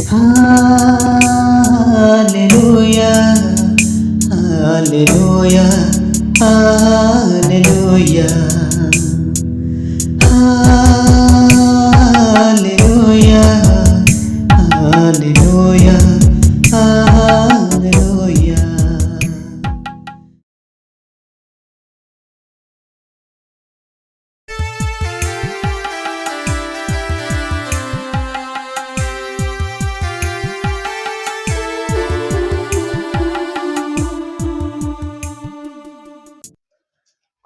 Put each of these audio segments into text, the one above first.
Hallelujah, hallelujah, hallelujah, hallelujah, hallelujah, hallelujah.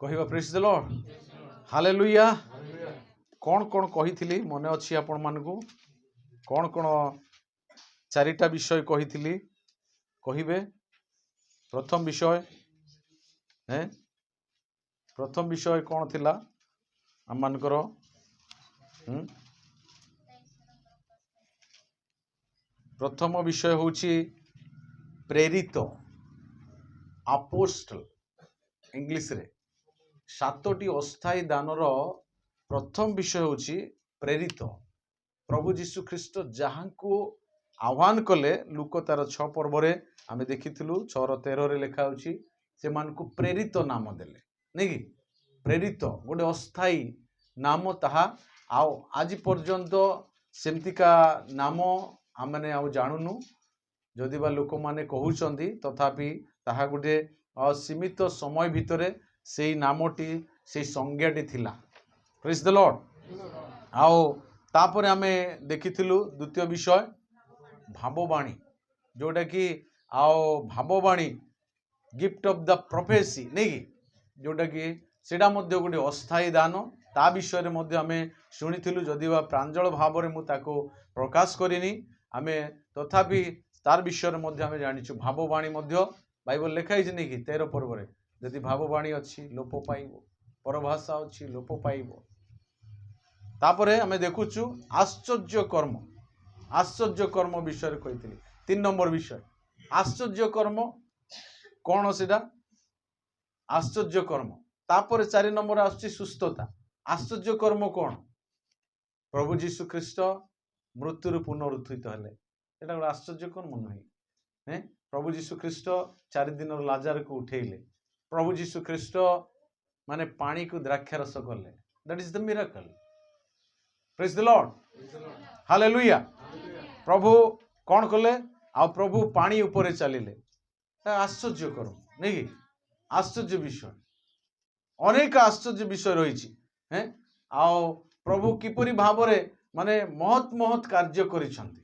କହିବା ପ୍ରେଜ୍ ଦ Lord hallelujah. କ'ଣ କ'ଣ କହିଥିଲି ମନେ ଅଛି ଆପଣମାନଙ୍କୁ? କ'ଣ କ'ଣ ଚାରିଟା ବିଷୟ କହିଥିଲି କହିବେ? ପ୍ରଥମ ବିଷୟ କ'ଣ ଥିଲା ଆମମାନଙ୍କର? ପ୍ରଥମ ବିଷୟ ହେଉଛି ପ୍ରେରିତ, ଆପୋଷ୍ଟଲ ଇଂଲିଶରେ। 7ଟି ଅସ୍ଥାୟୀ ଦାନର ପ୍ରଥମ ବିଷୟ ହେଉଛି ପ୍ରେରିତ। ପ୍ରଭୁ ଯୀଶୁ ଖ୍ରୀଷ୍ଟ ଯାହାଙ୍କୁ ଆହ୍ୱାନ କଲେ, ଲୁକ ତାର 6 ପର୍ବରେ ଆମେ ଦେଖିଥିଲୁ, 6:13 ଲେଖା ହେଉଛି ସେମାନଙ୍କୁ ପ୍ରେରିତ ନାମ ଦେଲେ, ନାଇଁ କି? ପ୍ରେରିତ ଗୋଟେ ଅସ୍ଥାୟୀ ନାମ, ତାହା ଆଉ ଆଜି ପର୍ଯ୍ୟନ୍ତ ସେମିତିକା ନାମ ଆମେ ଆଉ ଜାଣୁନୁ। ଯଦି ବା ଲୋକମାନେ କହୁଛନ୍ତି, ତଥାପି ତାହା ଗୋଟେ ସୀମିତ ସମୟ ଭିତରେ ସେଇ ନାମଟି, ସେଇ ସଂଜ୍ଞାଟି ଥିଲା। ପ୍ରେଜ୍ ଦ ଲର୍ଡ। ଆଉ ତାପରେ ଆମେ ଦେଖିଥିଲୁ ଦ୍ୱିତୀୟ ବିଷୟ ଭାବବାଣୀ, ଯୋଉଟାକି ଆଉ ଭାବବାଣୀ ଗିଫ୍ଟ ଅଫ୍ ଦ ପ୍ରଫେସି, ନାଇକି? ଯୋଉଟାକି ସେଇଟା ମଧ୍ୟ ଗୋଟେ ଅସ୍ଥାୟୀ ଦାନ। ତା ବିଷୟରେ ମଧ୍ୟ ଆମେ ଶୁଣିଥିଲୁ, ଯଦି ବା ପ୍ରାଞ୍ଜଳ ଭାବରେ ମୁଁ ତାକୁ ପ୍ରକାଶ କରିନି, ଆମେ ତଥାପି ତାର ବିଷୟରେ ମଧ୍ୟ ଆମେ ଜାଣିଛୁ। ଭାବବାଣୀ ମଧ୍ୟ ବାଇବଲ ଲେଖା ହେଇଛି, ନାଇକି? 13 ପର୍ବରେ ଯଦି ଭାବବାଣୀ ଅଛି ଲୋପ ପାଇବ, ପରଭାଷା ଅଛି ଲୋପ ପାଇବ। ତାପରେ ଆମେ ଦେଖୁଛୁ ଆଶ୍ଚର୍ଯ୍ୟ କର୍ମ ବିଷୟରେ କହିଥିଲି। 3 ନମ୍ବର ବିଷୟ ଆଶ୍ଚର୍ଯ୍ୟ କର୍ମ। କ'ଣ ସେଟା? ଆଶ୍ଚର୍ଯ୍ୟ କର୍ମ। ତାପରେ 4 ନମ୍ବର ଆସୁଛି ସୁସ୍ଥତା। ଆଶ୍ଚର୍ଯ୍ୟ କର୍ମ କ'ଣ? ପ୍ରଭୁ ଯୀଶୁ ଖ୍ରୀଷ୍ଟ ମୃତ୍ୟୁରୁ ପୁନରୁତ୍ଥିତ ହେଲେ। ଏଟା ଗୋଟେ ଆଶ୍ଚର୍ଯ୍ୟ କର୍ମ ନୁହେଁ? ପ୍ରଭୁ ଯୀଶୁ ଖ୍ରୀଷ୍ଟ 4 ଦିନର ଲାଜାରକୁ ଉଠେଇଲେ। ପ୍ରଭୁ ଯୀଶୁ ଖ୍ରୀଷ୍ଟ ମାନେ ପାଣିକୁ ଦ୍ରାକ୍ଷାରସ କଲେ। That is the miracle. ପ୍ରେଜ୍ ଦ ଲର୍ଡ, ହାଲେଲୁୟା। ପ୍ରଭୁ କ'ଣ କଲେ? ଆଉ ପ୍ରଭୁ ପାଣି ଉପରେ ଚାଲିଲେ। ଆଶ୍ଚର୍ଯ୍ୟ କର୍ମ, ନାଇଁ କି? ଆଶ୍ଚର୍ଯ୍ୟ ବିଷୟ, ଅନେକ ଆଶ୍ଚର୍ଯ୍ୟ ବିଷୟ ରହିଛି। ଆଉ ପ୍ରଭୁ କିପରି ଭାବରେ ମାନେ ମହତ୍ କାର୍ଯ୍ୟ କରିଛନ୍ତି,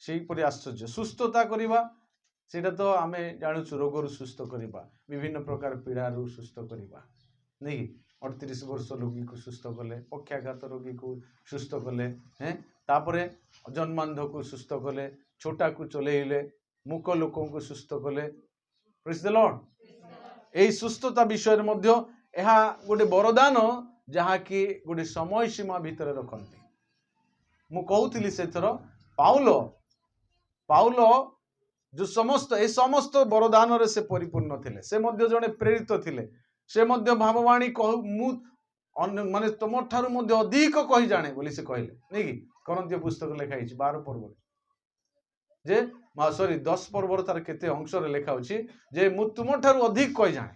ସେଇପରି ଆଶ୍ଚର୍ଯ୍ୟ। ସୁସ୍ଥତା କରିବା, ସେଇଟା ତ ଆମେ ଜାଣୁଛୁ, ରୋଗରୁ ସୁସ୍ଥ କରିବା, ବିଭିନ୍ନ ପ୍ରକାର ପୀଡ଼ାରୁ ସୁସ୍ଥ କରିବା, ନାଇଁ? 38 ବର୍ଷ ରୋଗୀକୁ ସୁସ୍ଥ କଲେ, ପକ୍ଷାଘାତ ରୋଗୀକୁ ସୁସ୍ଥ କଲେ, ତାପରେ ଜନ୍ମାନ୍ଧକୁ ସୁସ୍ଥ କଲେ, ଛୋଟାକୁ ଚଲେଇଲେ, ମୂକ ଲୋକଙ୍କୁ ସୁସ୍ଥ କଲେ। ପ୍ରେଜ୍ ଦ ଲର୍ଡ। ଏହି ସୁସ୍ଥତା ବିଷୟରେ ମଧ୍ୟ ଏହା ଗୋଟେ ବରଦାନ, ଯାହାକି ଗୋଟେ ସମୟ ସୀମା ଭିତରେ ରଖନ୍ତି। ମୁଁ କହୁଥିଲି ସେଥର ପାଉଲ ଯୋଉ ସମସ୍ତ ବରଦାନରେ ସେ ପରିପୂର୍ଣ୍ଣ ଥିଲେ। ସେ ମଧ୍ୟ ଜଣେ ପ୍ରେରିତ ଥିଲେ। ସେ ମଧ୍ୟ ଭାବବାଣୀ ମୁଁ ମାନେ ତମଠାରୁ ମଧ୍ୟ ଅଧିକ କହି ଜାଣେ ବୋଲି ସେ କହିଲେ, ନାଇକି? କରନ୍ତୀୟ ପୁସ୍ତକ ଲେଖା ହେଇଛି 12 ପର୍ବରେ, ଯେ 10 ପର୍ବର ତାର କେତେ ଅଂଶରେ ଲେଖା ଅଛି ଯେ ମୁଁ ତୁମଠାରୁ ଅଧିକ କହି ଜାଣେ।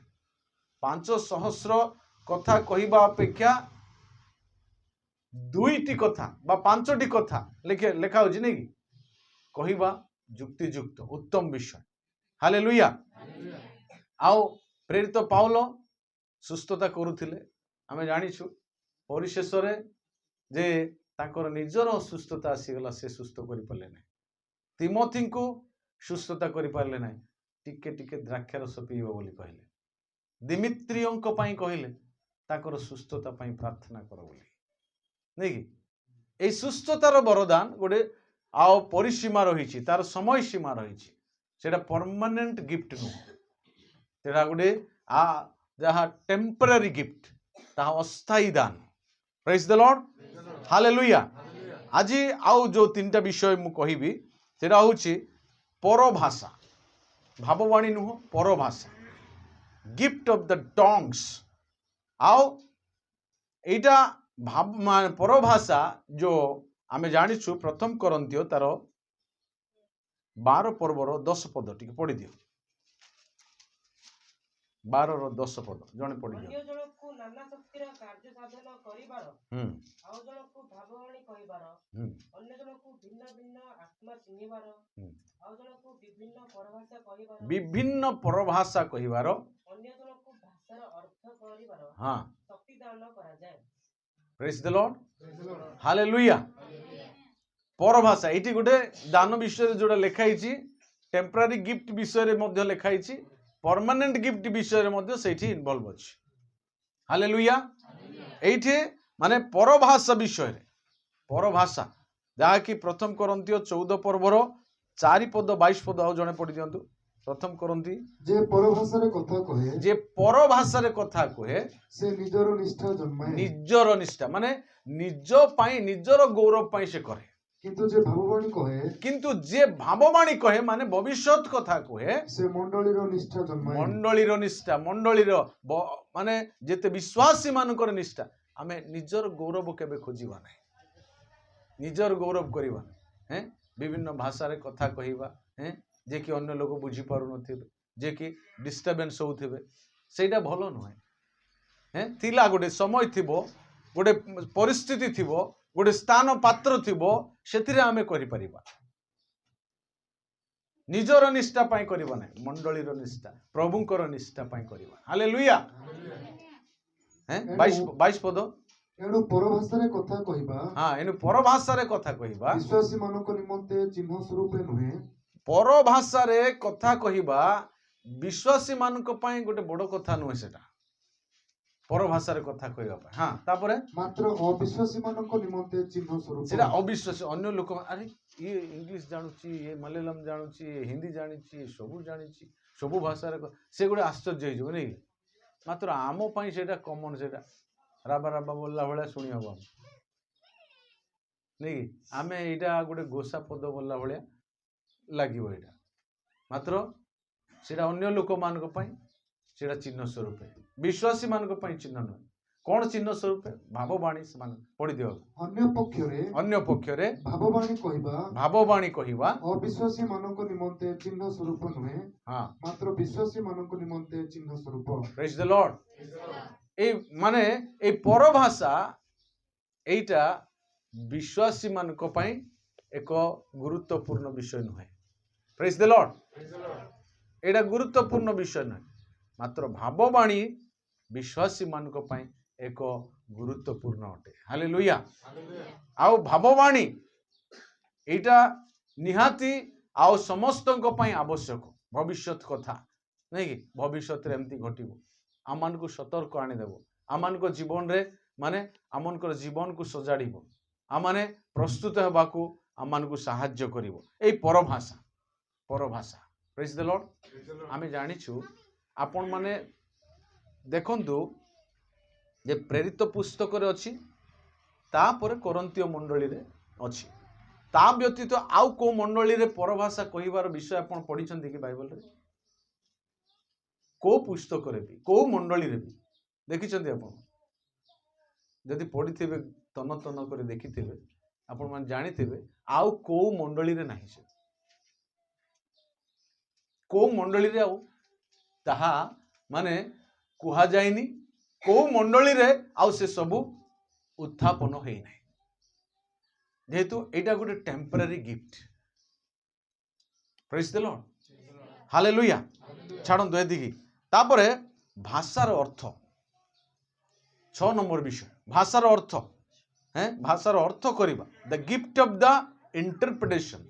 500 କଥା କହିବା ଅପେକ୍ଷା 2ଟି କଥା ବା 5ଟି କଥା ଲେଖା ହଉଛି, ନାଇକି? କହିବା ଯୁକ୍ତିଯୁକ୍ତ ଉତ୍ତମ ବିଷୟ। ହାଲେଲୁୟା। ଆଉ ପ୍ରେରିତ ପାଉଲ ସୁସ୍ଥତା କରୁଥିଲେ। ଆମେ ଜାଣିଛୁ ପରିଶେଷରେ ଯେ ତାଙ୍କର ନିଜର ଅସୁସ୍ଥତା ଆସିଗଲା, ସେ ସୁସ୍ଥ କରିପାରିଲେ ନାହିଁ। ତିମୋଥୀଙ୍କୁ ସୁସ୍ଥତା କରିପାରିଲେ ନାହିଁ। ଟିକେ ଟିକେ ଦ୍ରାକ୍ଷାରସ ପିଇବ ବୋଲି କହିଲେ। ଦିମିତ୍ରିୟଙ୍କ ପାଇଁ କହିଲେ ତାଙ୍କର ସୁସ୍ଥତା ପାଇଁ ପ୍ରାର୍ଥନା କର ବୋଲି, ନାଇକି? ଏଇ ସୁସ୍ଥତାର ବରଦାନ ଗୋଟେ ଆଉ ପରିସୀମା ରହିଛି, ତାର ସମୟ ସୀମା ରହିଛି। ସେଟା ପରମାନେଣ୍ଟ ଗିଫ୍ଟ ନୁହଁ, ସେଟା ଗୋଟେ ଯାହା ଟେମ୍ପରାରୀ ଗିଫ୍ଟ, ତାହା ଅସ୍ଥାୟୀ ଦାନ। ପ୍ରେଜ୍ ଦ ଲର୍ଡ, ହାଲେଲୁୟା। ଆଜି ଆଉ ଯୋଉ 3ଟା ବିଷୟ ମୁଁ କହିବି, ସେଟା ହେଉଛି ପରଭାଷା। ଭାବବାଣୀ ନୁହଁ, ପରଭାଷା, ଗିଫ୍ଟ ଅଫ ଦ ଟଙ୍ଗସ୍। ଆଉ ଏଇଟା ପରଭାଷା ଯୋଉ ଆମେ ଜାଣିଛୁ, 1 କରନ୍ତୀୟ ତାର 12 पर्वर 10 पद टिके पढ़ी दियो 12 रो 10 पद जने पढ़ी दियो अन्य जनकु नाना शक्तिर कार्य साधन करिबार आउ जनकु भाववाणी कहिबार अन्य जनकु भिन्न भिन्न आत्मा चिन्हिबार आउ जनकु विभिन्न परभाषा कहिबार अन्य जनकु भाषार अर्थ करिबार हां शक्ति दान करा जाय। Praise the lord hallelujah. परभाषा एटी गोटे दान विषय जोड़ा लिखाई टेम्परारी गिफ्ट विषय में लिखाई परमानेंट गिफ्ट विषय में सेठी इन्वॉल्व अछि हालेलुया। एठी माने परभाषा विषय परभाषा जहा कि प्रथम कोरिन्थियो 14 पर्वर 4 पद 22 पद आउ जने पढ़ी दियंतु। प्रथम कोरिन्थी जे परभाषा कथा कहे से निजर निष्ठा जन्माए निजर निष्ठा माने निज पाई निजर गौरव पाई से करे किंतु जे भाववाणी कहे माने भविष्यत कथा कहे से मंडलीर निष्ठा जन्माए मंडलीर निष्ठा मंडलीर माने जेते विश्वासी मानकर निष्ठा आमे निजर गौरव केबे खोजिबा नै निजर गौरव करिबा हैं विभिन्न भाषा रे कथा कहिबा हैं जे कि अन्य लोग बुझी पारु नथिबे जे कि डिस्टर्बेंस होउथिबे सेटा भलो नहय हैं थिला गोटे समय थिबो गोटे परिस्थिति थिबो गोटे स्थान पात्र थिबो सेथिरे आमे करि परिबा निजर निष्ठा पाई करिबा नै मंडलीर निष्ठा प्रभुंकर निष्ठा पाई करिबा हालेलुया हैं 22 पद एनु परभाषा रे कथा कहिबा हां एनु परभाषा रे कथा कहिबा विश्वासी मानक निमंते चिन्ह स्वरूप नुहे परभाषा रे कथा कहिबा विश्वासी मानक पाई गोटे बड़ कथा नुहे सेटा परभाषा रे कथा कहिबा पाई हां तापरे मात्र अविश्वासी मानक निमंते चिन्ह स्वरूप सेटा अविश्वासी अन्य लोक अरे ये इंग्लिश जानुची ये मलयालम जानुची ये हिंदी जानिची सबु जानिची सबु भाषा रे से गोटे आश्चर्य होई जो नै मात्र आमो पाई सेटा कॉमन सेटा राबा राबा बोलला भले सुनी हबो नै आमे एटा गोटे गोसा पद बोलला भले लागिबो एटा मात्र सेटा अन्य लोक मानक पाई सेटा चिन्ह स्वरूप विश्वासी मानक पाई चिन्ह न कोन चिन्ह स्वरूप भाववाणी मान पढि दियो अन्य पक्षरे भाववाणी कहिबा अविश्वासी मानक निमंते चिन्ह स्वरूप नहे हां मात्र विश्वासी मानक निमंते चिन्ह स्वरूप प्रेज द लॉर्ड ए माने ए परभाषा एटा विश्वासी मानक पाई एक गुरुत्वपूर्ण विषय नहे प्रेज द लॉर्ड एटा गुरुत्वपूर्ण विषय नहे मात्र भाववाणी विश्वासी मानक पाई एक गुरुत्वपूर्ण अटे हालेलुया आउ भाववाणी एटा निहाती आउ समस्तक पाई आवश्यक भविष्यत कथा नहीं कि भविष्यत रे एमती घटिबो आमान को सतर्क आनी देबो आमान को जीवन रे माने आमान को जीवन को सजाड़िबो आमाने प्रस्तुत हेबाकू आमान को सहाय्य करिवो एई परभाषा प्रेज द लॉर्ड आमे जानिछु आपण माने देखंतु जे प्रेरित पुस्तक रे अछि तापर कोरिन्थियो मंडली रे अछि ता व्यतीत आउ को मंडली रे परभाषा कहिबार विषय आपण पढिछन्ती कि बाइबल रे को पुस्तक रे भी को मंडली रे भी देखिछन्ती आपण जदि पढिथिबे तन तन करे देखिथिबे आपण मान जानिथिबे आउ को मंडली रे नाही से को मंडली रे आउ ताहा माने कुहा जायनी को मंडली रे आउ से सबु उत्थापन हेई नै जेहेतु एटा गोटे temporary gift praise the lord hallelujah छाड़न दो एदिकी तापरे भाषार अर्थ 6 नंबर विषय भाषार अर्थ हैं भाषार अर्थ करिबा the gift of the interpretation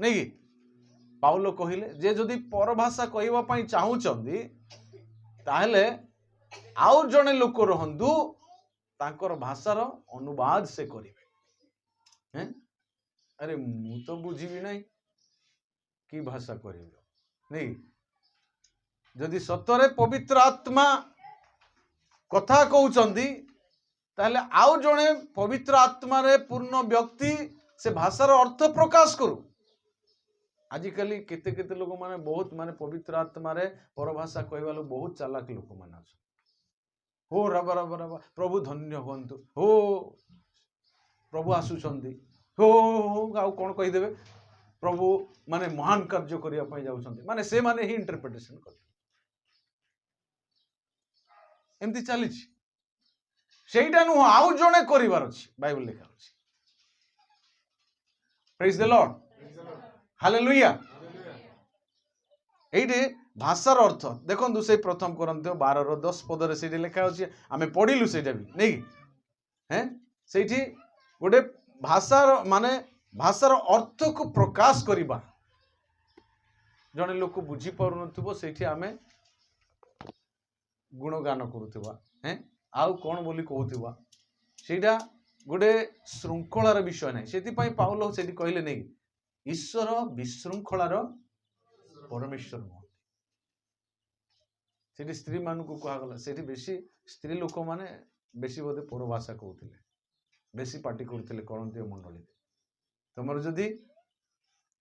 नै कि पाउलो कहिले जे जदि परभाषा कहिबा पई चाहूचंदी ताहले आउ जने लोक रहंदु तांकर भाषार अनुवाद से करिवे हैं अरे मु तो बुझिबी नै की भाषा करिवो नै जदि सतरे पवित्र आत्मा कथा कहउचंदी ताहले आउ जने पवित्र आत्मा रे पूर्ण व्यक्ति से भाषार अर्थ प्रकाश करू आजिकली केते केते लोक माने बहुत माने पवित्र आत्मा रे परभाषा कहवा लोग बहुत चालाक लोक माने हो रबा रबा रबा प्रभु धन्य हुंतु हो प्रभु आसुचंदी हो आउ कोन कहि देबे ପ୍ରଭୁ ମାନେ ମହାନ କାର୍ଯ୍ୟ କରିବା ପାଇଁ ଯାଉଛନ୍ତି, ମାନେ ସେମାନେ ହିଁ ଇଣ୍ଟରପ୍ରିଟେସନ କରିବେ। ଏମିତି ଚାଲିଛି। ସେଇଟା ନୁହଁ, ଆଉ ଜଣେ କରିବାର ଅଛି। ବାଇବଲ ଲେଖା ଅଛି। ପ୍ରେଜ୍ ଦ ଲର୍ଡ, ହାଲେଲୁୟା। ଏଇଠି ଭାଷାର ଅର୍ଥ ଦେଖନ୍ତୁ, ସେଇ ପ୍ରଥମ କରନ୍ତିୟ 12:10 ପଦରେ ସେଇଠି ଲେଖା ଅଛି। ଆମେ ପଢିଲୁ ସେଇଟା ବି ନେଇକି। ସେଇଠି ଗୋଟେ ଭାଷାର ମାନେ ଭାଷାର ଅର୍ଥକୁ ପ୍ରକାଶ କରିବା। ଜଣେ ଲୋକ ବୁଝିପାରୁନଥିବ, ସେଇଠି ଆମେ ଗୁଣଗାନ କରୁଥିବା, ଆଉ କ'ଣ ବୋଲି କହୁଥିବା, ସେଇଟା ଗୋଟେ ଶୃଙ୍ଖଳାର ବିଷୟ ନାହିଁ। ସେଥିପାଇଁ ପାଉଲ ସେଠି କହିଲେ ନେଇ, ଈଶ୍ୱର ବିଶୃଙ୍ଖଳାର ପରମେଶ୍ୱର ନୁହନ୍ତି। ସେଠି ସ୍ତ୍ରୀ ମାନଙ୍କୁ କୁହାଗଲା, ସେଠି ବେଶୀ ସ୍ତ୍ରୀ ଲୋକମାନେ ବେଶୀ ବୋଧେ ପରଭାଷା କହୁଥିଲେ, ବେଶୀ ପାଟି କରୁଥିଲେ କରନ୍ତୀୟ ମଣ୍ଡଳୀରେ। ତମର ଯଦି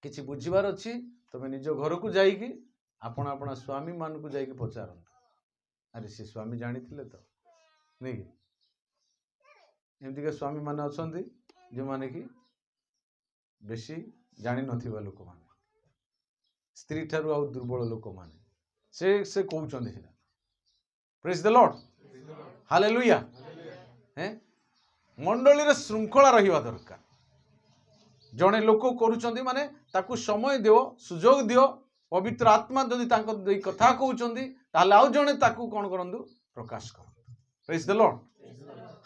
କିଛି ବୁଝିବାର ଅଛି, ତମେ ନିଜ ଘରକୁ ଯାଇକି ଆପଣ ସ୍ୱାମୀ ମାନଙ୍କୁ ଯାଇକି ପଚାରନ୍ତୁ, ଆରେ ସେ ସ୍ୱାମୀ ଜାଣିଥିଲେ ତ ନାଇଁ କି? ଏମିତିକା ସ୍ୱାମୀ ମାନେ ଅଛନ୍ତି ଯେଉଁମାନେ କି ବେଶୀ ଜାଣିନଥିବା ଲୋକମାନେ, ସ୍ତ୍ରୀ ଠାରୁ ଆଉ ଦୁର୍ବଳ ଲୋକମାନେ, ସେ କହୁଛନ୍ତି ସେଟା। ପ୍ରେଜ୍ ଦ ଲର୍ଡ, ହାଲେଲୁୟା। ମଣ୍ଡଳୀରେ ଶୃଙ୍ଖଳା ରହିବା ଦରକାର। ଜଣେ ଲୋକ କରୁଛନ୍ତି ମାନେ ତାକୁ ସମୟ ଦିଅ, ସୁଯୋଗ ଦିଅ। ପବିତ୍ର ଆତ୍ମା ଯଦି ତାଙ୍କ ଦେଇ କଥା କହୁଛନ୍ତି, ତାହେଲେ ଆଉ ଜଣେ ତାକୁ କ'ଣ କରନ୍ତୁ, ପ୍ରକାଶ କରନ୍ତୁ। ପ୍ରେଜ୍ ଦ ଲର୍ଡ,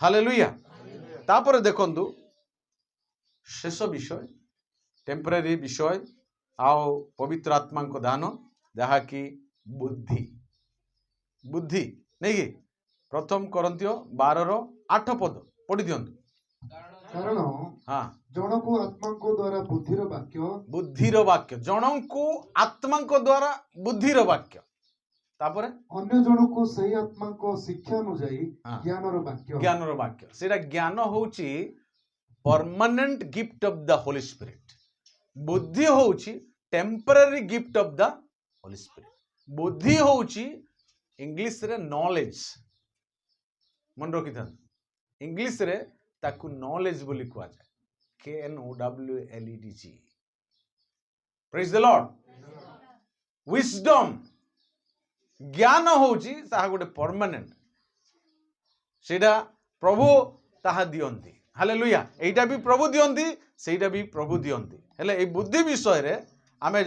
ହାଲେଲୁୟା। ତାପରେ ଦେଖନ୍ତୁ ଶେଷ ବିଷୟ, ଟେମ୍ପରାରୀ ବିଷୟ ଆଉ ପବିତ୍ର ଆତ୍ମାଙ୍କ ଦାନ, ଯାହାକି ବୁଦ୍ଧି। ବୁଦ୍ଧି ନେଇକି ପ୍ରଥମ କରନ୍ତୀୟ 12:8 ପଦ ପଢି ଦିଅନ୍ତୁ। କାରଣ ଜଣକୁ ଆତ୍ମାଙ୍କ ଦ୍ୱାରା ବୁଦ୍ଧିର ବାକ୍ୟ, ଜଣଙ୍କୁ ଆତ୍ମାଙ୍କ ଦ୍ୱାରା ବୁଦ୍ଧିର ବାକ୍ୟ, ତାପରେ ଅନ୍ୟ ଜଣକୁ ସେହି ଆତ୍ମାଙ୍କ ଶିକ୍ଷା ଅନୁଯାୟୀ ଜ୍ଞାନର ବାକ୍ୟ। ସେଇଟା ଜ୍ଞାନ ହଉଛି permanent gift of the Holi spirit. ବୁଦ୍ଧି ହଉଛି temporary gift of the Holi spirit. ବୁଦ୍ଧି ହଉଛି ଇଂଲିଶରେ ନଲେଜ। ମନେ ରଖିଥାନ୍ତୁ, ଇଂଲିଶରେ ତାକୁ ନଲେଜ ବୋଲି କୁହାଯାଏ, KNOWLEDG। ପ୍ରେଜ୍ ଦ ଲର୍ଡ, ୱିଜଡମ୍। ଜ୍ଞାନ ହଉଛି ତାହା ଗୋଟେ ପରମାନେଣ୍ଟ, ସେଇଟା ପ୍ରଭୁ ତାହା ଦିଅନ୍ତି। ହାଲେଲୁୟା। ଏଇଟା ବି ପ୍ରଭୁ ଦିଅନ୍ତି, ସେଇଟା ବି ପ୍ରଭୁ ଦିଅନ୍ତି। ହେଲେ ଏଇ ବୁଦ୍ଧି ବିଷୟରେ ଆମେ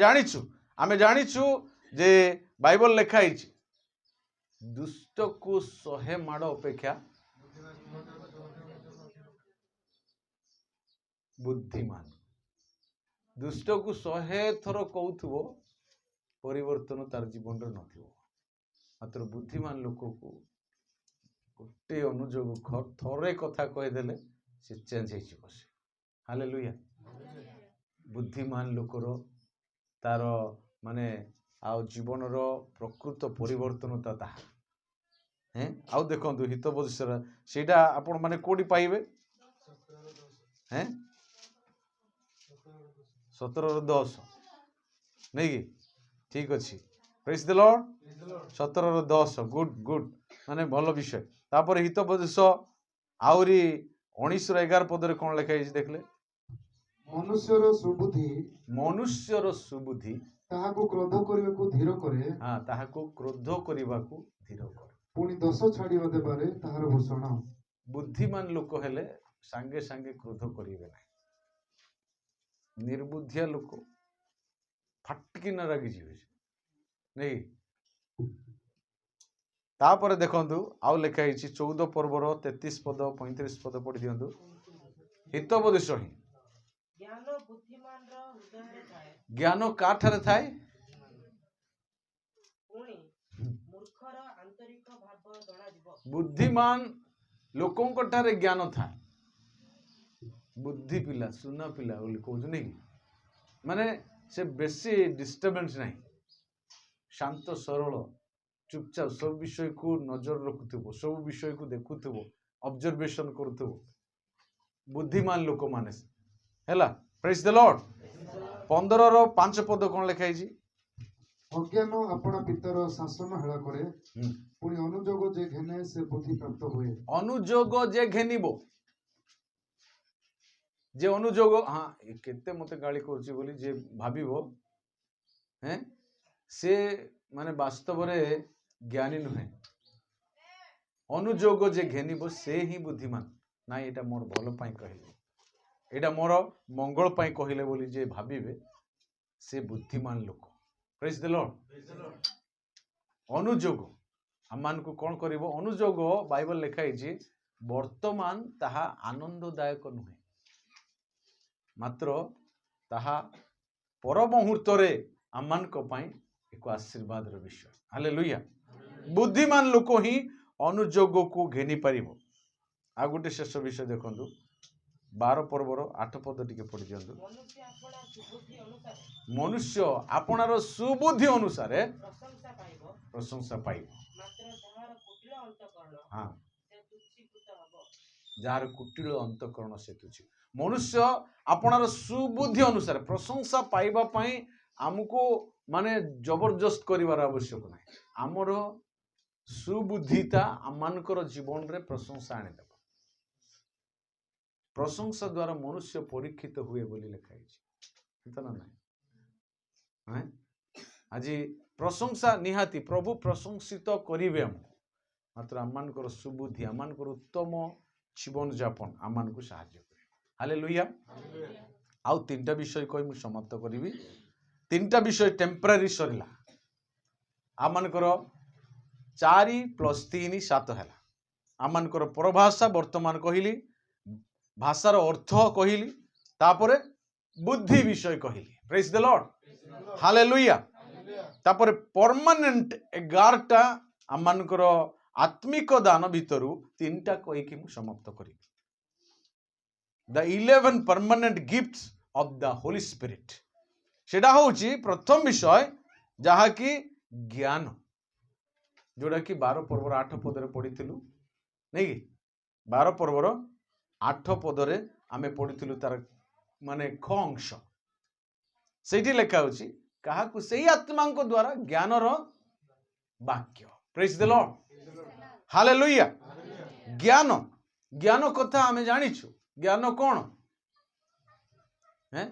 ଜାଣିଛୁ ଯେ ବାଇବଲ ଲେଖା ହେଇଛି, ଦୁଷ୍ଟକୁ 100 ମାଡ଼ ଅପେକ୍ଷା ବୁଦ୍ଧିମାନ। ଦୁଷ୍ଟକୁ 100 ଥର କହୁଥିବ, ପରିବର୍ତ୍ତନ ତାର ଜୀବନରେ ନଥିବ। ମାତ୍ର ବୁଦ୍ଧିମାନ ଲୋକକୁ ଗୋଟେ ଅନୁଯୋଗ ଥରେ କଥା କହିଦେଲେ ସେ ଚେଞ୍ଜ ହେଇଯିବ। ସେ ହାଲେଲୁୟା। ବୁଦ୍ଧିମାନ ଲୋକର ତାର ମାନେ ଆଉ ଜୀବନର ପ୍ରକୃତ ପରିବର୍ତ୍ତନ ତାହା। ଆଉ ଦେଖନ୍ତୁ ହିତୋପଦେଶ, ସେଇଟା ଆପଣ ମାନେ କୋଉଠି ପାଇବେ? 17:10 ନାଇକି? ଠିକ ଅଛି। ପ୍ରେଜ୍ ଦ ଲର୍ଡ, 17:10। ଗୁଡ୍, ମାନେ ଭଲ ବିଷୟ। ତାପରେ ହିତୋପଦେଶ ଆହୁରି 19:11 ପଦରେ କ'ଣ ଲେଖା ହେଇଛି ଦେଖିଲେ? ମନୁଷ୍ୟର ସୁବୁଦ୍ଧି ତାହାକୁ କ୍ରୋଧ କରିବାକୁ ଧୀର କରେ, ପୁଣି ଦୋଷ ଛାଡ଼ିବା ଦେବାରେ ତାହାର ଭୂଷଣ। ବୁଦ୍ଧିମାନ ଲୋକ ହେଲେ ସାଙ୍ଗେ ସାଙ୍ଗେ କ୍ରୋଧ କରିବେ ନାହିଁ। ନିର୍ବୁଦ୍ଧିଆ ଲୋକ ଫାଟିକିନା ରାଗିଯିବେ ନାଇଁ। ତାପରେ ଦେଖନ୍ତୁ ଆଉ ଲେଖା ହେଇଛି 14 ପର୍ବର 33 ପଦ 35 ପଦ ପଢି ଦିଅନ୍ତୁ। ହିତୋପଦେଶ ହିଁ ଜ୍ଞାନ କାଠାରେ ଥାଏ? ବୁଦ୍ଧିମାନ ଲୋକଙ୍କ ଠାରେ ଜ୍ଞାନ ଥାଏ। ବୁଦ୍ଧି ପିଲା, ସୁନା ପିଲା ବୋଲି କହୁଛନ୍ତି କି, ମାନେ ସେ ବେଶୀ ଡିଷ୍ଟର୍ବାନ୍ସ ନାହିଁ, ଶାନ୍ତ ସରଳ, ଚୁପଚାପ ସବୁ ବିଷୟକୁ ନଜର ରଖୁଥିବ, ସବୁ ବିଷୟକୁ ଦେଖୁଥିବ, ଅବଜରଭେସନ କରୁଥିବ। ବୁଦ୍ଧିମାନ ଲୋକମାନେ ହେଲା। ପ୍ରେଜ୍ ଦ ଲର୍ଡ। 15:5 ପଦ କ'ଣ ଲେଖା ହେଇଛି? ଅଜ୍ଞାନ ଆପଣା ପିତାର ଶାସନ ହେଳା କରେ, ପୁଣି ଅନୁଯୋଗ ଯେ ଘେନେ ସେ ବୁଦ୍ଧି ପ୍ରାପ୍ତ ହୁଏ। ଅନୁଯୋଗ ଯେ ଘେନିବ, जे अनुजोग हाँ केते मते गाली करछि बोली जे भाबिबो हैं से माने वास्तव रे ज्ञानी नुहे अनुजोग जे घेनिबो से ही बुद्धिमान ना एटा मोर भलो पाई कहले एटा मोर मंगल पाई कहले बोली जे भाबिबे से बुद्धिमान लोक प्रेज द लॉर्ड अनुजोग आमान को कौन करिवो अनुजोग बाइबल लिखाई छी वर्तमान ताहा आनंददायक नुहे मात्र ताहा पर मुहूर्त रे आमान को पाई एक आशीर्वाद रो विषय हालेलुया बुद्धिमान लोक ही अनुजोग को घेनी पारिबो आ गुटे शेष विषय देखंतु 12 पर्वर 8 पद टिके पढि दियंतु मनुष्य आपणार सुबुद्धि अनुसार प्रशंसा पाइबो हाँ जार कुटिल अंतकरण से तुछि मनुष्य आपणार सुबुद्धि अनुसार प्रशंसा पाइबा पई हमको माने जबरदस्त करिवार आवश्यक नाही हमर सुबुद्धिता आमानकर जीवन रे प्रशंसा आने देबो प्रशंसा द्वारा मनुष्य परीक्षित हुए बोली लिखा है ना नहीं आज प्रशंसा निहाती प्रभु प्रशंसित करिवे हमको मात्र आमानकर सुबुद्धि आमानकर उत्तम जीवन यापन आमान को साहाय्य करे हालेलुया आउ तीनटा विषय कहि मु समाप्त करिवि तीनटा विषय टेम्पररी सरला आमानकर 4 + 3 7 हैला आमानकर परभाषा वर्तमान कहिली भाषार अर्थ कहिली तापरे बुद्धि विषय कहिली प्रेज द लॉर्ड हालेलुया तापरे परमानेंट 11टा आमानकर आत्मिक दान भितरु 3टा कहि कि मु समाप्त करी the 11 permanent gifts of the holy spirit सेडा होची प्रथम विषय जहा कि ज्ञान जोड़ा कि 12 पर्वर 8 पदरे पढ़िथिलु नहीं कि 12 पर्वर 8 पदरे आमे पढ़िथिलु तार माने ख अंश सेठी लेखा होची कहा को सेही आत्मा को द्वारा ज्ञान रो वाक्य प्रेज द लॉर्ड हालेलुया ज्ञान ज्ञान कथा आमे जानिछु ज्ञान कोन हैं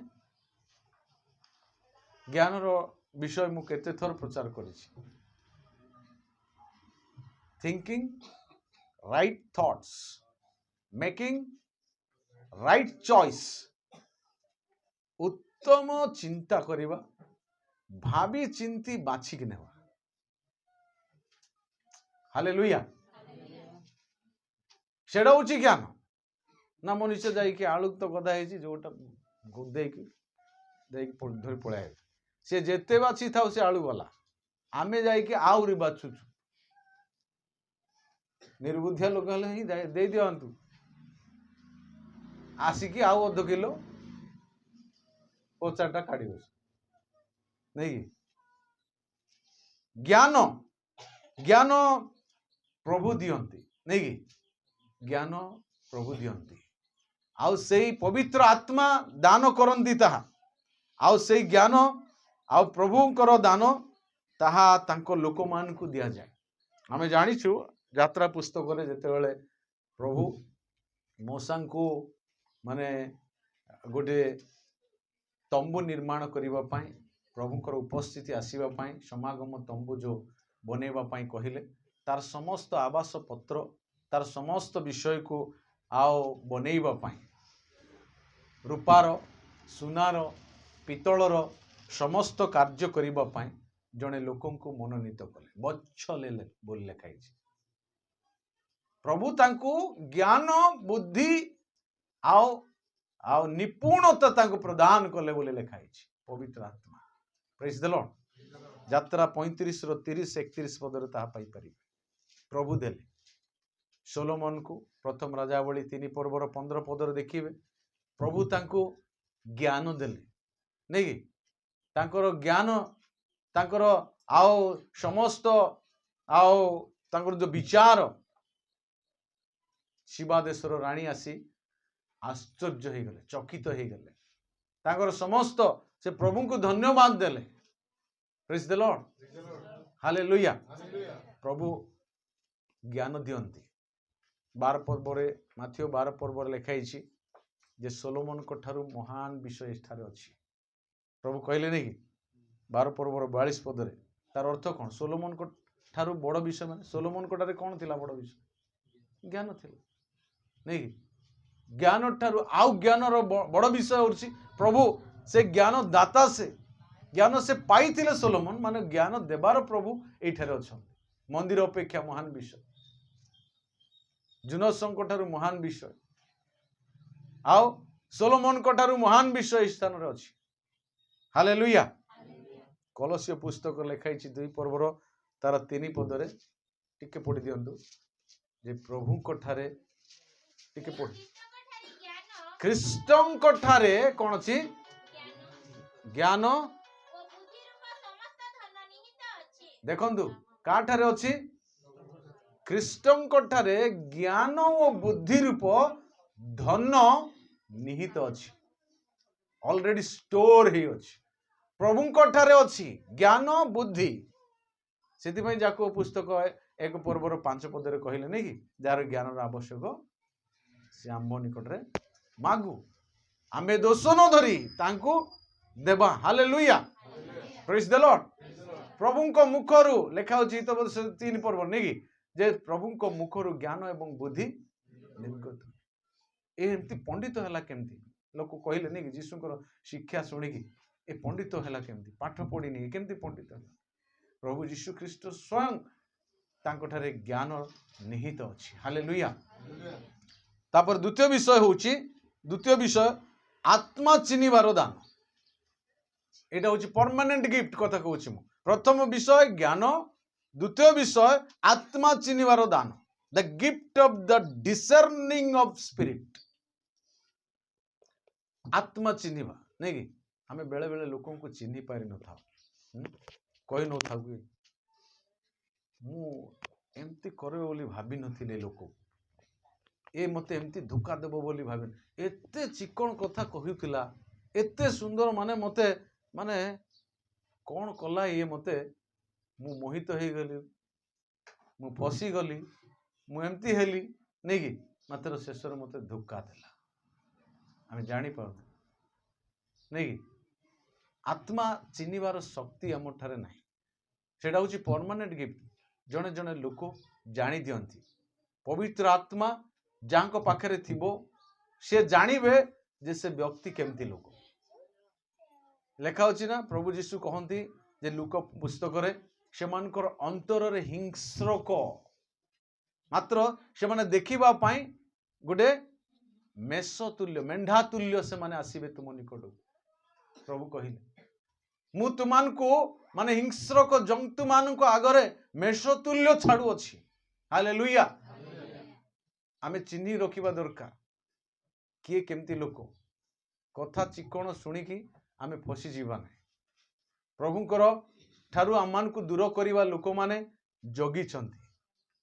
ज्ञान रो विषय मु केते थर प्रचार करिछि thinking right thoughts making right choice उत्तम चिंता करिबा भाभी चिंती बाछि कि नेवा हालेलुया सेडा होची ज्ञान ना मनुष्य जाई कि आलू तो गदा हेची जोटा गुदे कि देख धरि पळाय से जेते बाछि थाउ से आलू वाला आमे जाई कि आउरी बाछु निर्बुद्धिया लोक हले ही दे दियंतु आसिकी आउ 2 किलो पोचाटा काढी बस नहीं ज्ञान ज्ञान प्रभु दियंती नहीं कि ज्ञान प्रभु दियंती आउ सेही पवित्र आत्मा दान करंती ताहा आउ सेही ज्ञान आउ प्रभुंकर दान ताहा तांको लोक मान को दिया जाए आमे जानिछु यात्रा पुस्तक रे जेते बेले प्रभु मोसा को माने गोटे तंबू निर्माण करिबा पाई प्रभुंकर उपस्थिति आसीबा पाई समागम तंबू जो बनेबा पाई कहिले तार समस्त आवास पत्र तार समस्त विषय को आओ बनेबा पाई रूपार सुनार पितलर समस्त कार्य करिबा पाई जने लोकन को मनोनीत कले बच्छले बोल लिखाई प्रभु तांको ज्ञान बुद्धि आओ आओ निपुणता तांको प्रदान कले बोले लिखाई पवित्र आत्मा प्रेज द लॉर्ड यात्रा 35 रो 30 31 पदरे ताहा पाई परिबे प्रभु देले सोलोमन को प्रथम राजावली 3 पर्वर 15 पदरे देखिबे प्रभु तांको ज्ञान देले नहीं तांकर ज्ञान तांकर आओ समस्त आओ तांकर जो विचार शिवा देशर रानी आसी आश्चर्य हो गले चकित हो गले तांकर समस्त से प्रभु को धन्यवाद देले प्रेज द लॉर्ड हालेलुया प्रभु ज्ञान दियंती 12 पर्व रे माथ्यू 12 पर्व रे लिखाई छी ଯେ ସୋଲୋମନଙ୍କ ଠାରୁ ମହାନ ବିଷୟ ଏଠାରେ ଅଛି। ପ୍ରଭୁ କହିଲେ ନାଇଁ କି 12 ପର୍ବର 42 ପଦରେ, ତାର ଅର୍ଥ କ'ଣ? ସୋଲୋମନଙ୍କ ଠାରୁ ବଡ଼ ବିଷୟ ମାନେ ସୋଲୋମନଙ୍କ ଠାରେ କ'ଣ ଥିଲା ବଡ଼ ବିଷୟ? ଜ୍ଞାନ ଥିଲା ନାଇଁ କି? ଜ୍ଞାନ ଠାରୁ ଆଉ ଜ୍ଞାନର ବଡ଼ ବିଷୟ ହେଉଛି ପ୍ରଭୁ, ସେ ଜ୍ଞାନ ଦାତା, ସେ ଜ୍ଞାନ ସେ ପାଇଥିଲେ ସୋଲୋମନ, ମାନେ ଜ୍ଞାନ ଦେବାର ପ୍ରଭୁ ଏଇଠାରେ ଅଛନ୍ତି। ମନ୍ଦିର ଅପେକ୍ଷା ମହାନ ବିଷୟ, ଜୁନସଙ୍କ ଠାରୁ ମହାନ ବିଷୟ, ଆଉ ସୋଲୋମନଙ୍କ ଠାରୁ ମହାନ ବିଷୟ ଏହି ସ୍ଥାନରେ ଅଛି। ହାଲେଲୁୟା। କଲସ୍ୟ ପୁସ୍ତକ ଲେଖା ହେଇଛି 2 ପର୍ବର ତାର 3 ପଦରେ, ଟିକେ ପଢି ଦିଅନ୍ତୁ। ଯେ ପ୍ରଭୁଙ୍କ ଠାରେ ଟିକେ ପଢି, ଖ୍ରୀଷ୍ଟଙ୍କ ଠାରେ କ'ଣ ଅଛି? ଜ୍ଞାନ। ଦେଖନ୍ତୁ କାଠାରେ ଅଛି? ଖ୍ରୀଷ୍ଟଙ୍କ ଠାରେ ଜ୍ଞାନ ଓ ବୁଦ୍ଧି ରୂପ ଧନ ନିହିତ ଅଛି। ଅଲରେଡି ଷ୍ଟୋର ହେଇଅଛି, ପ୍ରଭୁଙ୍କ ଠାରେ ଅଛି ଜ୍ଞାନ ବୁଦ୍ଧି। ସେଥିପାଇଁ ଯାକୋବ ପୁସ୍ତକ 1 ପର୍ବର 5 ପଦରେ କହିଲେ ନାଇଁ କି, ଯାହାର ଜ୍ଞାନର ଆବଶ୍ୟକ ସେ ଆମ୍ଭ ନିକଟରେ ମାଗୁ, ଆମେ ଦୋଷ ନ ଧରି ତାଙ୍କୁ ଦେବା। ହାଲେଲୁୟା, ପ୍ରେଜ୍ ଦ ଲର୍ଡ। ପ୍ରଭୁଙ୍କ ମୁଖରୁ ଲେଖା ହେଉଛି 3 ପର୍ବ ନାଇଁ କି, ଯେ ପ୍ରଭୁଙ୍କ ମୁଖରୁ ଜ୍ଞାନ ଏବଂ ବୁଦ୍ଧି ନିର୍ଗତ। ଏମିତି ପଣ୍ଡିତ ହେଲା କେମିତି? ଲୋକ କହିଲେ ନାଇଁ କି, ଯୀଶୁଙ୍କର ଶିକ୍ଷା ଶୁଣିକି ଏ ପଣ୍ଡିତ ହେଲା କେମିତି? ପାଠ ପଢିନି, କେମିତି ପଣ୍ଡିତ ହେଲା? ପ୍ରଭୁ ଯୀଶୁ ଖ୍ରୀଷ୍ଟ ସ୍ୱୟଂ ତାଙ୍କଠାରେ ଜ୍ଞାନ ନିହିତ ଅଛି। ହାଲେଲୁୟା। ତାପରେ ଦ୍ୱିତୀୟ ବିଷୟ ଆତ୍ମା ଚିହ୍ନିବାର ଦାନ। এটা হচ্ছে পরমানেন্ট গিফট কথা কହୁଛି ମୁଁ। প্রথম বিষয় জ্ঞান, দ্বিতীয় বিষয় আত্মা চিহ্নিবার দান, the gift of the discerning of spirit. আত্মা চিহ্নিবা ନାଇଁ କି, ଆମେ ବେଳେ ବେଳେ ଲୋକଙ୍କୁ ଚିହ୍ନି ପାରି ନଥାଉ, କହି ନଥାଉ କି ମୁଁ ଏମିତି କରିବ ବୋଲି ଭାବିନଥିଲି, ଲୋକ ଏ ମତେ ଏମିତି ଧୋକା ଦେବ ବୋଲି ଭାବିନି, ଏତେ ଚିକଣ କଥା କହୁଥିଲା, ଏତେ ସୁନ୍ଦର, ମାନେ ମତେ ମାନେ କ'ଣ କଲା ଇଏ ମତେ, ମୁଁ ମୋହିତ ହେଇଗଲି, ମୁଁ ଫସିଗଲି, ମୁଁ ଏମିତି ହେଲି ନାଇଁ କି, ମାତ୍ର ଶେଷରେ ମତେ ଧୋକା ଦେଲା। ଆମେ ଜାଣିପାରୁନୁ ନାଇଁ କି, ଆତ୍ମା ଚିହ୍ନିବାର ଶକ୍ତି ଆମ ଠାରେ ନାହିଁ। ସେଟା ହେଉଛି ପରମାନେଣ୍ଟ ଗିଫ୍ଟ। ଜଣେ ଜଣେ ଲୋକ ଜାଣି ଦିଅନ୍ତି, ପବିତ୍ର ଆତ୍ମା ଯାହାଙ୍କ ପାଖରେ ଥିବ ସେ ଜାଣିବେ ଯେ ସେ ବ୍ୟକ୍ତି କେମିତି ଲୋକ। ଲେଖା ଅଛି ନା, ପ୍ରଭୁ ଯୀଶୁ କହନ୍ତି ଯେ ଲୁକ ପୁସ୍ତକରେ, ସେମାନଙ୍କର ଅନ୍ତରରେ ହିଂସ୍ରକ, ମାତ୍ର ସେମାନେ ଦେଖିବା ପାଇଁ ଗୋଟେ ମେଷ ତୁଲ୍ୟ, ମେଣ୍ଢା ତୁଲ୍ୟ ସେମାନେ ଆସିବେ ତୁମ ନିକଟକୁ। ପ୍ରଭୁ କହିଲେ, ମୁଁ ତୁମମାନଙ୍କୁ ମାନେ ହିଂସ୍ରକ ଜନ୍ତୁ ମାନଙ୍କ ଆଗରେ ମେଷ ତୁଲ୍ୟ ଛାଡୁଅଛି। ହାଲେଲୁୟା। ଆମେ ଚିହ୍ନି ରଖିବା ଦରକାର କିଏ କେମିତି ଲୋକ। କଥା ଚିକଣ ଶୁଣିକି ଆମେ ଫସିଯିବା ନାହିଁ। ପ୍ରଭୁଙ୍କର ଠାରୁ ଆମମାନଙ୍କୁ ଦୂର କରିବା ଲୋକମାନେ ଜଗିଛନ୍ତି,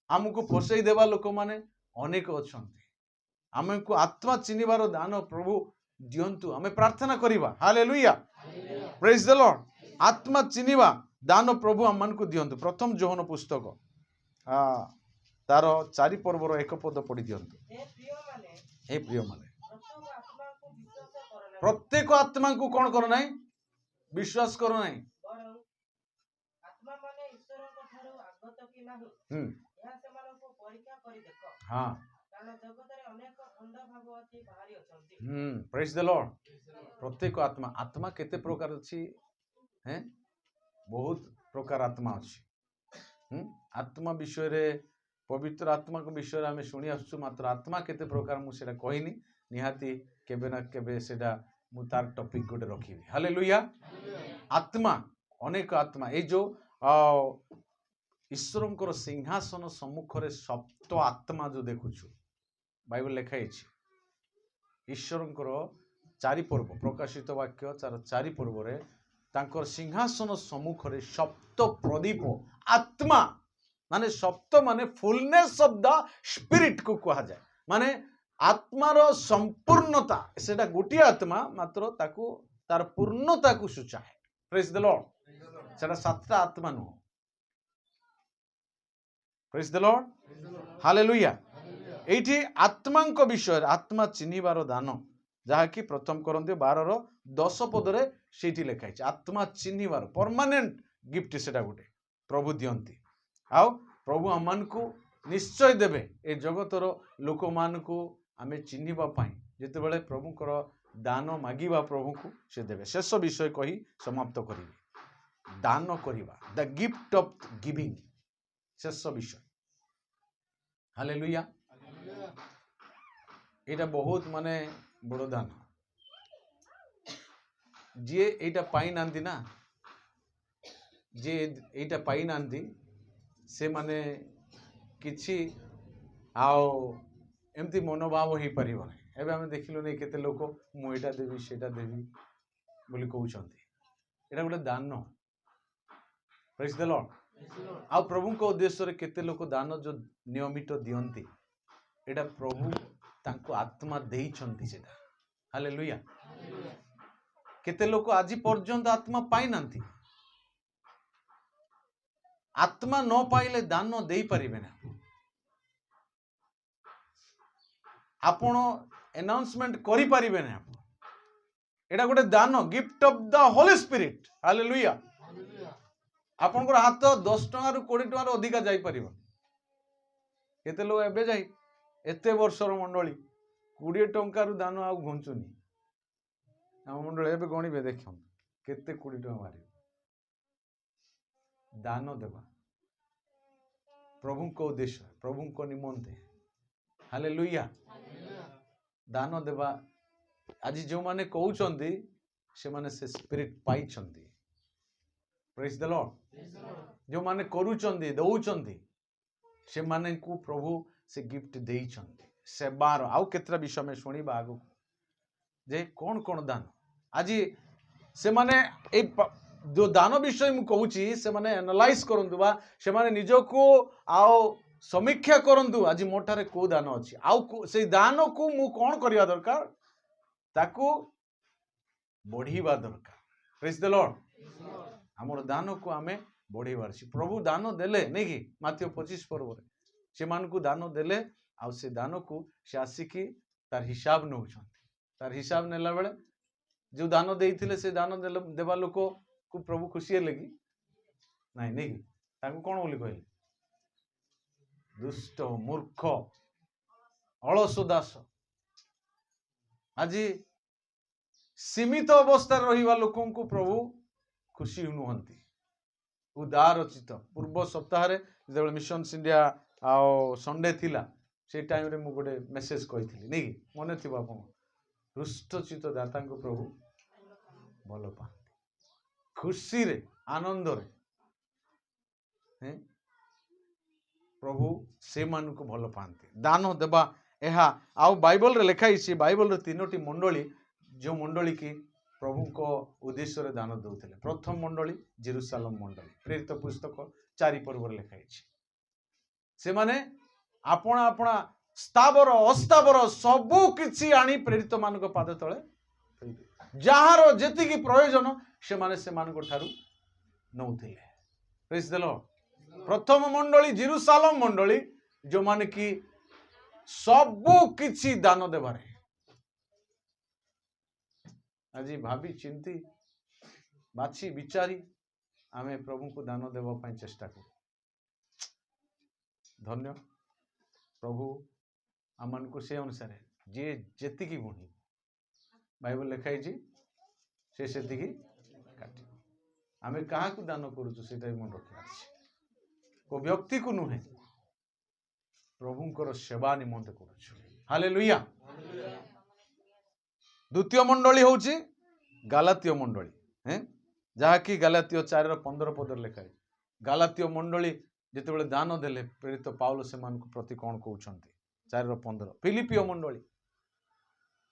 ଆମକୁ ଫସେଇ ଦେବା ଲୋକମାନେ ଅନେକ ଅଛନ୍ତି। ଆମକୁ ଆତ୍ମା ଚିହ୍ନିବାର ଦାନ ପ୍ରଭୁ ଦିଅନ୍ତୁ, ଆମେ ପ୍ରାର୍ଥନା କରିବା। ହାଲେଲୁୟା, ପ୍ରେଜ୍ ଦ ଲର୍ଡ। ଆତ୍ମା ଚିହ୍ନିବା ଦାନ ପ୍ରଭୁ ଆମମାନଙ୍କୁ ଦିଅନ୍ତୁ। ପ୍ରଥମ ଯୋହନ ପୁସ୍ତକ ତାର 4 ପର୍ବର 1 ପଦ ପଢି ଦିଅନ୍ତୁ। ହେ ପ୍ରିୟମାନେ, ପ୍ରତ୍ୟେକ ଆତ୍ମାଙ୍କୁ କ'ଣ କର ନାହିଁ? ବିଶ୍ୱାସ କର ନାହିଁ। ହଁ, ପ୍ରେଜ୍ ଦ ଲର୍ଡ। ପ୍ରତ୍ୟେକ ଆତ୍ମା, ଆତ୍ମା କେତେ ପ୍ରକାର ଅଛି? ବହୁତ ପ୍ରକାର ଆତ୍ମା ଅଛି। ଆତ୍ମା ବିଷୟରେ, ପବିତ୍ର ଆତ୍ମାଙ୍କ ବିଷୟରେ ଆମେ ଶୁଣି ଆସୁଛୁ, ମାତ୍ର ଆତ୍ମା କେତେ ପ୍ରକାର ମୁଁ ସେଟା କହିନି। ନିହାତି କେବେ ନା କେବେ ସେଟା ମୁଁ ତାର ଟପିକ ଗୋଟେ ରଖିବି। ହାଲେଲୁୟା। ଆତ୍ମା, ଅନେକ ଆତ୍ମା। ଏଇ ଯୋଉ ଈଶ୍ୱରଙ୍କର ସିଂହାସନ ସମ୍ମୁଖରେ ସପ୍ତ ଆତ୍ମା ଯୋଉ ଦେଖୁଛୁ, ବାଇବଲ ଲେଖା ହେଇଛି, ଈଶ୍ୱରଙ୍କର 4 ପର୍ବ, ପ୍ରକାଶିତ ବାକ୍ୟ 4 ପର୍ବରେ ତାଙ୍କର ସିଂହାସନ ସମ୍ମୁଖରେ ସପ୍ତ ପ୍ରଦୀପ ଆତ୍ମା, ମାନେ ସପ୍ତ ମାନେ ଫୁଲନେସ୍ ଅଫ ଦ ସ୍ପିରିଟ କୁ କୁହାଯାଏ। ମାନେ ଆତ୍ମାର ସମ୍ପୂର୍ଣ୍ଣତା, ସେଟା ଗୋଟିଏ ଆତ୍ମା, ମାତ୍ର ତାକୁ ତାର ପୂର୍ଣ୍ଣତାକୁ ସୂଚାଏ। ପ୍ରେଜ୍ ଦ ଲର୍ଡ। ସେଟା 7ଟା ଆତ୍ମା ନୁହଁ। ପ୍ରେଜ୍ ଦ ଲର୍ଡ। ହାଲେଲୁୟା। ଏଇଠି ଆତ୍ମାଙ୍କ ବିଷୟରେ, ଆତ୍ମା ଚିହ୍ନିବାର ଦାନ ଯାହାକି ପ୍ରଥମ କରନ୍ତି 12:10 ପଦରେ ସେଇଠି ଲେଖା ହେଇଛି। ଆତ୍ମା ଚିହ୍ନିବାର ପରମାନେଣ୍ଟ ଗିଫ୍ଟ ସେଟା ଗୋଟେ ପ୍ରଭୁ ଦିଅନ୍ତି। ଆଉ ପ୍ରଭୁ ଆମମାନଙ୍କୁ ନିଶ୍ଚୟ ଦେବେ ଏ ଜଗତର ଲୋକମାନଙ୍କୁ ଆମେ ଚିହ୍ନିବା ପାଇଁ। ଯେତେବେଳେ ପ୍ରଭୁଙ୍କର ଦାନ ମାଗିବା ପ୍ରଭୁଙ୍କୁ ସେ ଦେବେ। ଶେଷ ବିଷୟ କହି ସମାପ୍ତ କରିବି। ଦାନ କରିବା, ଦ ଗିଫ୍ଟ ଅଫ ଗିଭିଂ, ଶେଷ ବିଷୟ। ହାଲେଲୁୟା। ଏଇଟା ବହୁତ ମାନେ ବଡ଼ ଦାନ। ଯିଏ ଏଇଟା ପାଇନାହାନ୍ତି ନା, ଯିଏ ଏଇଟା ପାଇନାହାନ୍ତି ସେମାନେ କିଛି ଆଉ ଏମିତି ମନୋଭାବ ହେଇପାରିବ ନାହିଁ। ଏବେ ଆମେ ଦେଖିଲୁ ନାହିଁ କେତେ ଲୋକ ମୁଁ ଏଇଟା ଦେବି ସେଇଟା ଦେବି ବୋଲି କହୁଛନ୍ତି। ଏଇଟା ଗୋଟେ ଦାନ। ପ୍ରେଜ୍ ଦ ଲର୍ଡ। ଆଉ ପ୍ରଭୁଙ୍କ ଉଦ୍ଦେଶ୍ୟରେ କେତେ ଲୋକ ଦାନ ଯୋଉ ନିୟମିତ ଦିଅନ୍ତି, ଏଇଟା ପ୍ରଭୁ ତାଙ୍କୁ ଆତ୍ମା ଦେଇଛନ୍ତି ସେଟା। ହାଲେଲୁୟା। କେତେ ଲୋକ ଆଜି ପର୍ଯ୍ୟନ୍ତ ଆତ୍ମା ପାଇନାହାନ୍ତି। ଆତ୍ମା ନ ପାଇଲେ ଦାନ ଦେଇପାରିବେ ନା। ଆପଣ ଆନାଉନ୍ସମେଣ୍ଟ କରିପାରିବେ ନା। ଏଇଟା ଗୋଟେ ଦାନ, gift of the Holi spirit. Hallelujah. ଆପଣଙ୍କର ହାତ 10 ଟଙ୍କାରୁ 20 ଟଙ୍କାରୁ ଅଧିକା ଯାଇପାରିବ। କେତେ ଲୋକ ଏବେ ଯାଇ ଏତେ ବର୍ଷର ମଣ୍ଡଳୀ 20 ଟଙ୍କାରୁ ଦାନ ଆଉ ଘୁଞ୍ଚୁନି। ଆମ ମଣ୍ଡଳୀ ଏବେ ଗଣିବେ, ଦେଖନ୍ତୁ କେତେ 20 ଟଙ୍କା ମାରିବ। ଦାନ ଦେବା ପ୍ରଭୁଙ୍କ ଉଦ୍ଦେଶ୍ୟ, ପ୍ରଭୁଙ୍କ ନିମନ୍ତେ। ହାଲେଲୁୟା। ଦାନ ଦେବା ଆଜି ଯେଉଁମାନେ କହୁଛନ୍ତି ସେମାନେ ସେ ସ୍ପିରିଟ ପାଇଛନ୍ତି। ପ୍ରେଜ୍ ଦ ଲର୍ଡ। ଯେଉଁମାନେ କରୁଛନ୍ତି ଦଉଛନ୍ତି ସେମାନଙ୍କୁ ପ୍ରଭୁ ସେ ଗିଫ୍ଟ ଦେଇଛନ୍ତି ସେବାର। ଆଉ କେତେଟା ବିଷୟ ଆମେ ଶୁଣିବା ଆଗକୁ ଯେ କ'ଣ କ'ଣ ଦାନ। ଆଜି ସେମାନେ ଏଇ ଯୋଉ ଦାନ ବିଷୟ ମୁଁ କହୁଛି ସେମାନେ ଆନାଲାଇଜ କରନ୍ତୁ ବା ସେମାନେ ନିଜକୁ ଆଉ ସମୀକ୍ଷା କରନ୍ତୁ। ଆଜି ମୋ ଠାରେ କୋଉ ଦାନ ଅଛି, ଆଉ ସେଇ ଦାନକୁ ମୁଁ କ'ଣ କରିବା ଦରକାର, ତାକୁ ବଢିବା ଦରକାର। ପ୍ରେଜ୍ ଦ ଲର୍ଡ। ଆମର ଦାନକୁ ଆମେ ବଢେଇବାର ଅଛି। ପ୍ରଭୁ ଦାନ ଦେଲେ ନାଇକି ମାଥିଉ 25 ପର୍ବରେ ସେମାନଙ୍କୁ ଦାନ ଦେଲେ, ଆଉ ସେ ଦାନକୁ ସେ ଆସିକି ତାର ହିସାବ ନେଉଛନ୍ତି। ତାର ହିସାବ ନେଲା ବେଳେ ଯୋଉ ଦାନ ଦେଇଥିଲେ ସେ ଦାନ ଦେବା ଲୋକକୁ ପ୍ରଭୁ ଖୁସି ହେଲେ କି ନାଇଁ? ନାଇକି ତାଙ୍କୁ କ'ଣ ବୋଲି କହିଲେ? ଦୁଷ୍ଟ, ମୂର୍ଖ, ଅଳସ ଦାସ। ଆଜି ସୀମିତ ଅବସ୍ଥାରେ ରହିବା ଲୋକଙ୍କୁ ପ୍ରଭୁ ଖୁସି ନୁହନ୍ତି, ଉଦାର ଚିତ୍ତ। ପୂର୍ବ ସପ୍ତାହରେ ଯେତେବେଳେ ମିଶନ୍ସ ଇଣ୍ଡିଆ ଆଉ ସଣ୍ଡେ ଥିଲା ସେଇ ଟାଇମରେ ମୁଁ ଗୋଟେ ମେସେଜ କହିଥିଲି ନାଇକି, ମନେ ଥିବ ଆପଣ। ହୃଷ୍ଟଚିତ୍ତ ଦାତାଙ୍କୁ ପ୍ରଭୁ ଭଲ ପାଆନ୍ତି, ଖୁସିରେ ଆନନ୍ଦରେ ପ୍ରଭୁ ସେମାନଙ୍କୁ ଭଲ ପାଆନ୍ତି। ଦାନ ଦେବା ଏହା ଆଉ ବାଇବଲରେ ଲେଖା ହେଇଛି। ବାଇବଲରେ 3ଟି ମଣ୍ଡଳୀ ଯେଉଁ ମଣ୍ଡଳୀ କି ପ୍ରଭୁଙ୍କ ଉଦ୍ଦେଶ୍ୟରେ ଦାନ ଦେଉଥିଲେ। ପ୍ରଥମ ମଣ୍ଡଳୀ ଜେରୁସାଲମ ମଣ୍ଡଳୀ, ପ୍ରେରିତ ପୁସ୍ତକ 4 ପର୍ବରେ ଲେଖା ହେଇଛି। ସେମାନେ ଆପଣା ଆପଣା ସ୍ଥାବର ଅସ୍ଥାବର ସବୁ କିଛି ଆଣି ପ୍ରେରିତ ମାନଙ୍କ ପାଦ ତଳେ, ଯାହାର ଯେତିକି ପ୍ରୟୋଜନ ସେମାନେ ସେମାନଙ୍କ ଠାରୁ ନଉଥିଲେ। ପ୍ରେଜ୍ ଦ ଲର୍ଡ। ପ୍ରଥମ ମଣ୍ଡଳୀ ଜେରୁସାଲମ ମଣ୍ଡଳୀ, ଯେଉଁମାନେ କି ସବୁ କିଛି ଦାନ ଦେବାରେ। ଆଜି ଭାବି ଚିନ୍ତି ବାଛି ବିଚାରି ଆମେ ପ୍ରଭୁଙ୍କୁ ଦାନ ଦେବା ପାଇଁ ଚେଷ୍ଟା କରୁ। ଧନ୍ୟ ପ୍ରଭୁ ଆମମାନଙ୍କୁ ସେ ଅନୁସାରେ ଯିଏ ଯେତିକି ଗୁଣି, ବାଇବଲ ଲେଖା ହେଇଛି ସେ ସେତିକି କାଟିବ। ଆମେ କାହାକୁ ଦାନ କରୁଛୁ ସେଇଟା ବି ମନେ ରଖିବାର ଅଛି। କୋଉ ବ୍ୟକ୍ତିକୁ ନୁହେଁ, ପ୍ରଭୁଙ୍କର ସେବା ନିମନ୍ତେ କରୁଛୁ। ହାଲେଲୁୟା। ଦ୍ୱିତୀୟ ମଣ୍ଡଳୀ ହଉଛି ଗାଲାତୀୟ ମଣ୍ଡଳୀ, ଯାହାକି ଗାଲାତୀୟ 4:15 ପଦରେ ଲେଖା ହେଇଛି। ଗାଲାତୀୟ ମଣ୍ଡଳୀ ଯେତେବେଳେ ଦାନ ଦେଲେ ପ୍ରେରିତ ପାଉଲ ସେମାନଙ୍କୁ ପ୍ରତି କ'ଣ କହୁଛନ୍ତି? 4:15। ଫିଲିପିଓ ମଣ୍ଡଳୀ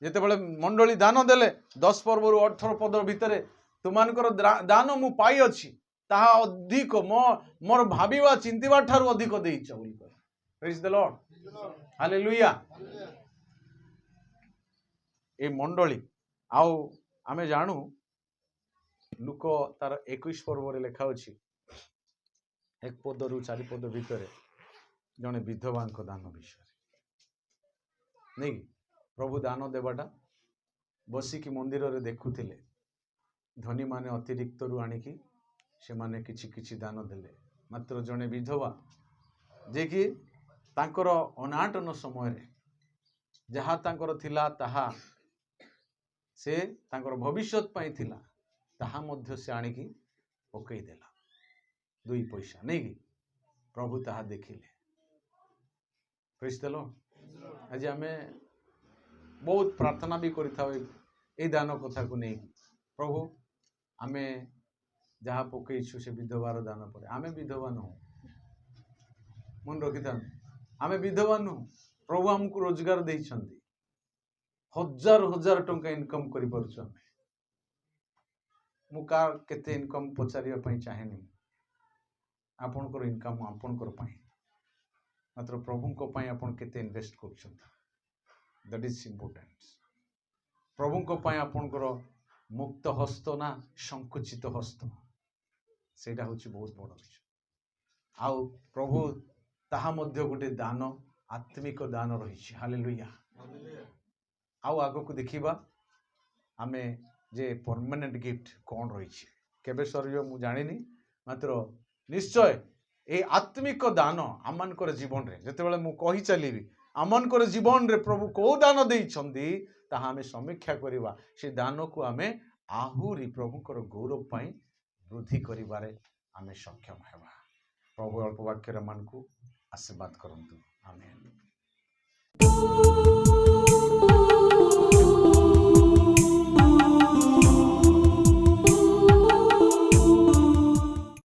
ଯେତେବେଳେ ମଣ୍ଡଳୀ ଦାନ ଦେଲେ 10 ପର୍ବରୁ 18 ପଦ ଭିତରେ, ତୁମମାନଙ୍କର ଦାନ ମୁଁ ପାଇଅଛି, ତାହା ଅଧିକ ମୋର ଭାବିବା ଚିନ୍ତିବା ଠାରୁ ଅଧିକ ଦେଇଛ ବୋଲି କହିଲେ। ପ୍ରେଜ୍ ଦ ଲର୍ଡ। ହାଲେଲୁୟା। ଏ ମଣ୍ଡଳୀ ଆଉ ଆମେ ଜାଣୁ ଲୁକ ତାର 21 ପର୍ବରେ ଲେଖା ଅଛି, 1 ପଦରୁ 4 ପଦ ଭିତରେ ଜଣେ ବିଧବାଙ୍କ ଦାନ ବିଷୟରେ। ନାଇକି ପ୍ରଭୁ ଦାନ ଦେବାଟା ବସିକି ମନ୍ଦିରରେ ଦେଖୁଥିଲେ ଧନୀମାନେ ଅତିରିକ୍ତରୁ ଆଣିକି ସେମାନେ କିଛି କିଛି ଦାନ ଦେଲେ। ମାତ୍ର ଜଣେ ବିଧବା ଯିଏକି ତାଙ୍କର ଅନାଟନ ସମୟରେ ଯାହା ତାଙ୍କର ଥିଲା ତାହା ସେ ତାଙ୍କର ଭବିଷ୍ୟତ ପାଇଁ ଥିଲା, ତାହା ମଧ୍ୟ ସେ ଆଣିକି ପକେଇଦେଲା। 2 ପଇସା ନେଇକି ପ୍ରଭୁ ତାହା ଦେଖିଲେ। ପ୍ରେଜ୍ ଦ ଲର୍ଡ। ଆଜି ଆମେ ବହୁତ ପ୍ରାର୍ଥନା ବି କରିଥାଉ ଏଇ ଦାନ କଥାକୁ ନେଇକି। ପ୍ରଭୁ ଆମେ ଯାହା ପକେଇଛୁ ସେ ବିଧବାର ଦାନ ପରେ, ଆମେ ବିଧବା ନୁହଁ, ମନେ ରଖିଥାନ୍ତୁ, ଆମେ ବିଧବା ନୁହଁ। ପ୍ରଭୁ ଆମକୁ ରୋଜଗାର ଦେଇଛନ୍ତି, ହଜାର ହଜାର ଟଙ୍କା ଇନକମ୍ କରିପାରୁଛୁ ଆମେ। ମୁଁ କାହାର କେତେ ଇନକମ୍ ପଚାରିବା ପାଇଁ ଚାହେଁନି। ଆପଣଙ୍କର ଇନକମ୍ ଆପଣଙ୍କର ପାଇଁ, ମାତ୍ର ପ୍ରଭୁଙ୍କ ପାଇଁ ଆପଣ କେତେ ଇନଭେଷ୍ଟ କରୁଛନ୍ତି, ଦ୍ୟାଟ୍ ଇଜ୍ ଇମ୍ପୋର୍ଟାଣ୍ଟ। ପ୍ରଭୁଙ୍କ ପାଇଁ ଆପଣଙ୍କର ମୁକ୍ତ ହସ୍ତ ନା ସଂକୁଚିତ ହସ୍ତ, ସେଇଟା ହେଉଛି ବହୁତ ବଡ଼ ବିଷୟ। ଆଉ ପ୍ରଭୁ ତାହା ମଧ୍ୟ ଗୋଟେ ଦାନ, ଆତ୍ମିକ ଦାନ ରହିଛି। ହାଲେଲୁୟା। ଆଉ ଆଗକୁ ଦେଖିବା ଆମେ ଯେ ପରମାନେଣ୍ଟ ଗିଫ୍ଟ କ'ଣ ରହିଛି, କେବେ ସରିବ ମୁଁ ଜାଣିନି, ମାତ୍ର ନିଶ୍ଚୟ এই ଆତ୍ମିକ ଦାନ ଆମମାନଙ୍କର ଜୀବନରେ ଯେତେବେଳେ ମୁଁ କହି ଚାଲିବି ଆମମାନଙ୍କର ଜୀବନରେ ପ୍ରଭୁ କୋଉ ଦାନ ଦେଇଛନ୍ତି ତାହା ଆମେ ସମୀକ୍ଷା କରିବା। ସେ ଦାନକୁ ଆମେ ଆହୁରି ପ୍ରଭୁଙ୍କର ଗୌରବ ପାଇଁ ବୃଦ୍ଧି କରିବାରେ ଆମେ ସକ୍ଷମ ହେବା। ପ୍ରଭୁ ଅଳ୍ପ ବାକ୍ୟରେ ଆମମାନଙ୍କୁ ଆଶୀର୍ବାଦ କରନ୍ତୁ। ଆମେନ୍।